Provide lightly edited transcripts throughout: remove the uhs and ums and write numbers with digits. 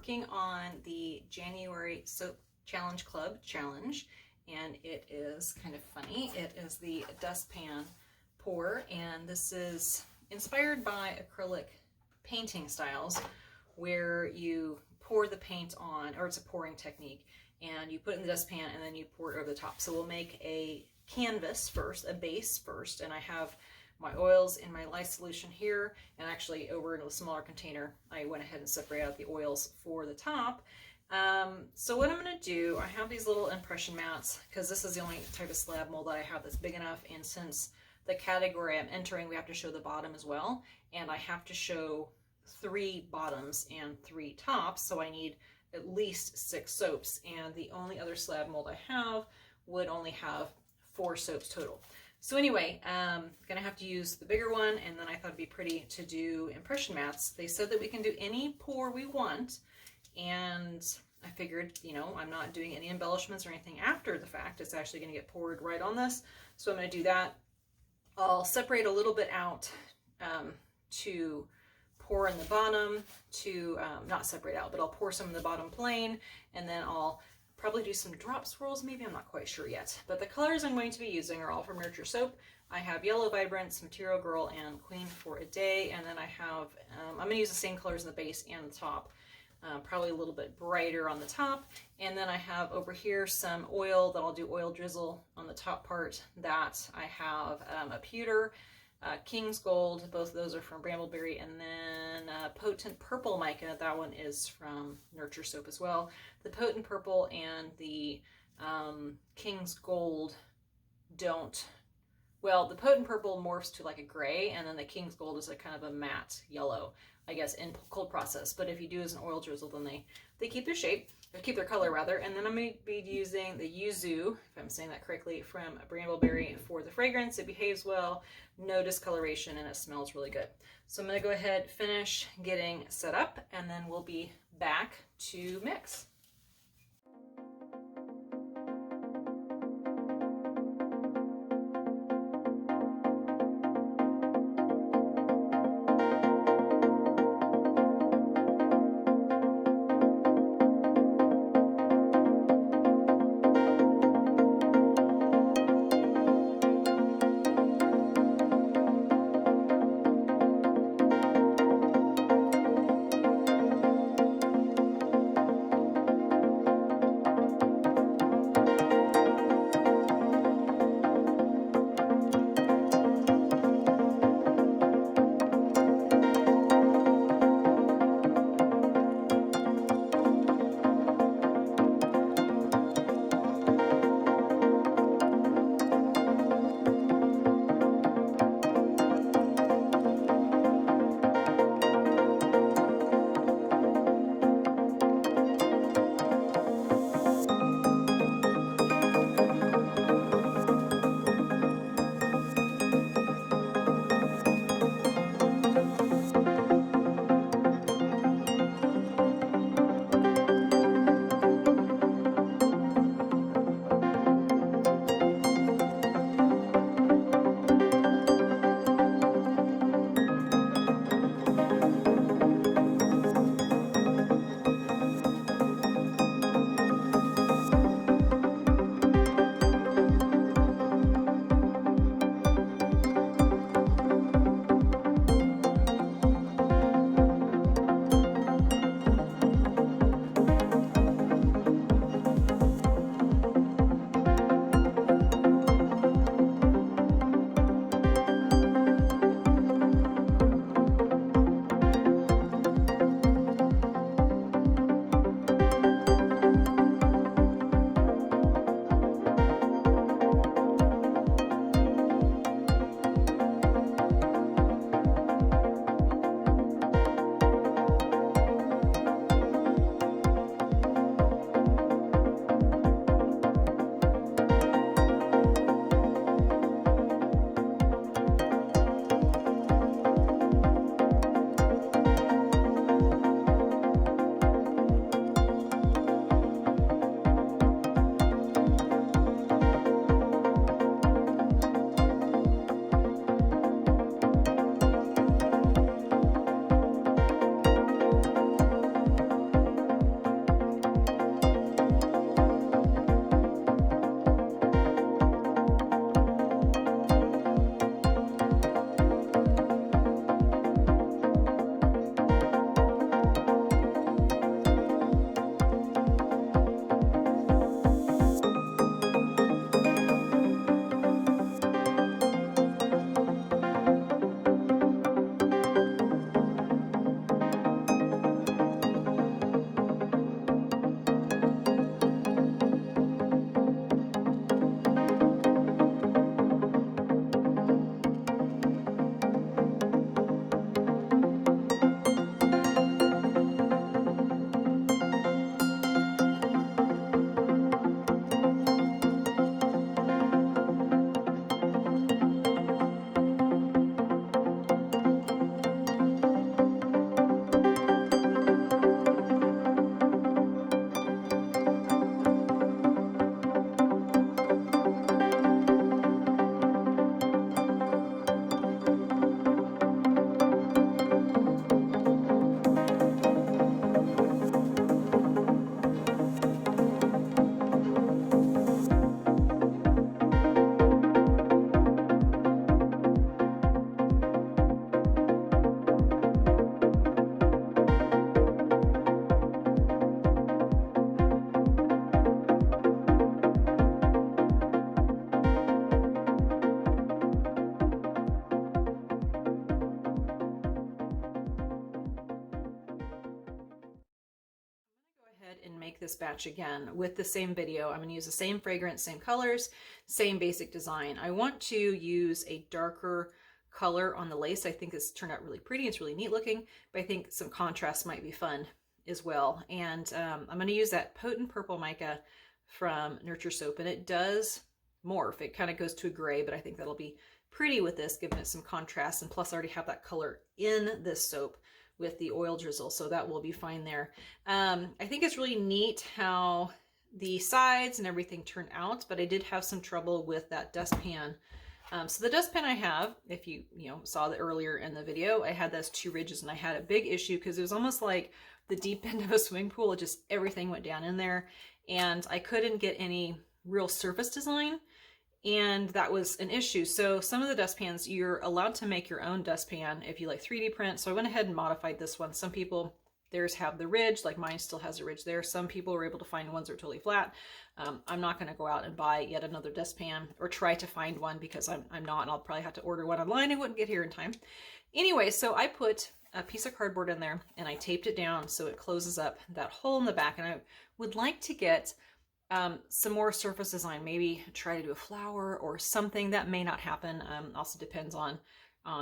working on the January Soap Challenge Club challenge, and it is kind of funny. It is the Dustpan pour, and this is inspired by acrylic painting styles where you pour the paint on, or it's a pouring technique, and you put it in the dustpan and then you pour it over the top. So we'll make a canvas first, a base first, and I have my oils in my lye solution here, and actually over in a smaller container I went ahead and separated out the oils for the top. So what I'm going to do, I have these little impression mats because this is the only type of slab mold that I have that's big enough, and since the category I'm entering we have to show the bottom as well, and I have to show 3 bottoms and 3 tops, so I need at least 6 soaps, and the only other slab mold I have would only have 4 soaps total. So anyway, gonna have to use the bigger one, and then I thought it'd be pretty to do impression mats. They said that we can do any pour we want, and I figured, you know, I'm not doing any embellishments or anything after the fact. It's actually gonna get poured right on this, so I'm gonna do that. I'll separate a little bit out to pour in the bottom, to not separate out, but I'll pour some in the bottom plane, and then I'll probably do some drop swirls, maybe, I'm not quite sure yet. But the colors I'm going to be using are all from Nurture Soap. I have Yellow Vibrance, Material Girl, and Queen for a Day, and then I have, I'm going to use the same colors in the base and the top, probably a little bit brighter on the top, and then I have over here some oil that I'll do oil drizzle on the top part. That I have a pewter, King's Gold, both of those are from Brambleberry, and then Potent Purple Mica, that one is from Nurture Soap as well. The Potent Purple and the King's Gold don't, well, the Potent Purple morphs to like a gray, and then the King's Gold is a kind of a matte yellow, I guess, in cold process. But if you do as an oil drizzle, then they keep their shape, or keep their color rather. And then I'm going to be using the Yuzu, if I'm saying that correctly, from Brambleberry for the fragrance. It behaves well, no discoloration, and it smells really good. So I'm going to go ahead, finish getting set up, and then we'll be back to mix. this batch again with the same video. I'm going to use the same fragrance, same colors, same basic design. I want to use a darker color on the lace. I think this turned out really pretty. It's really neat looking, but I think some contrast might be fun as well. And I'm going to use that Potent Purple Mica from Nurture Soap, and it does morph. It kind of goes to a gray, but I think that'll be pretty with this, giving it some contrast. And plus I already have that color in this soap with the oil drizzle, so that will be fine there. I think it's really neat how the sides and everything turned out, but I did have some trouble with that dustpan. So the dustpan I have, if you saw that earlier in the video, I had those 2 ridges, and I had a big issue because it was almost like the deep end of a swimming pool. It just, everything went down in there, and I couldn't get any real surface design, and that was an issue. So some of the dustpans, you're allowed to make your own dustpan if you like 3D print. So I went ahead and modified this one. Some people, theirs have the ridge, like mine still has a ridge there. Some people were able to find ones that are totally flat. I'm not going to go out and buy yet another dustpan or try to find one, because I'm not, and I'll probably have to order one online. I wouldn't get here in time. Anyway, so I put a piece of cardboard in there and I taped it down so it closes up that hole in the back. And I would like to get some more surface design, maybe try to do a flower or something. That may not happen. Also depends on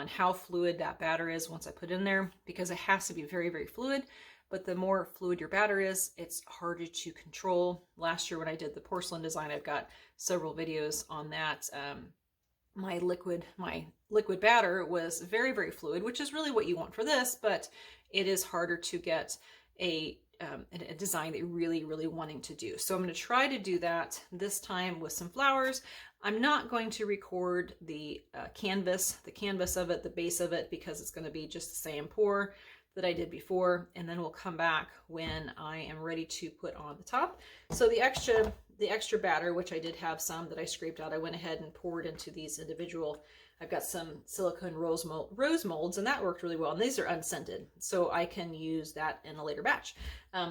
how fluid that batter is once I put it in there, because it has to be very, very fluid. But the more fluid your batter is, it's harder to control. Last year when I did the porcelain design, I've got several videos on that. My liquid batter was very, very fluid, which is really what you want for this, but it is harder to get a design that you're really, really wanting to do. So I'm going to try to do that this time with some flowers. I'm not going to record the canvas of it, the base of it, because it's going to be just the same pour that I did before, and then we'll come back when I am ready to put on the top. So the extra batter, which I did have some that I scraped out, I went ahead and poured into these individual. I've got some silicone rose molds, and that worked really well. And these are unscented, so I can use that in a later batch.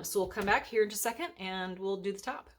So we'll come back here in just a second and we'll do the top.